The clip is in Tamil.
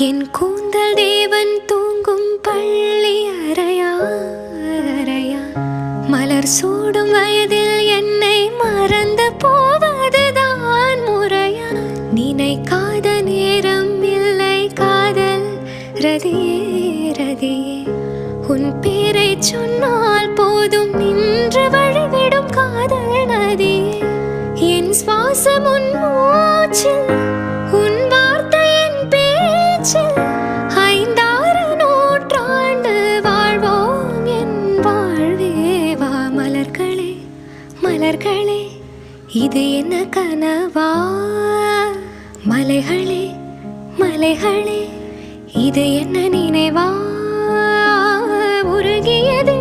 என் கூந்தல் தேவன் தூங்கும் பள்ளி அறையா அறையா, மலர் சூடும் வயதில் என்னை மறந்து போவதுதான் முறையா? நினைக்காத நேரம் இல்லை காதல் ரதியே ரதியே, உன் பேரை சொன்னால் போதும் நின்று வழிவிடும் காதல் நதியே. என் சுவாசம் உன் மூச்சில், உன் வார்த்தை என் பேச்சில், 5-6 நூற்றாண்டு வாழ்வோம் என் வாழ்வே வா. மலர்களே மலர்களே, இது என்ன கனவா? மலைகளே மலைகளே, இது என்ன நினைவா? உருகியது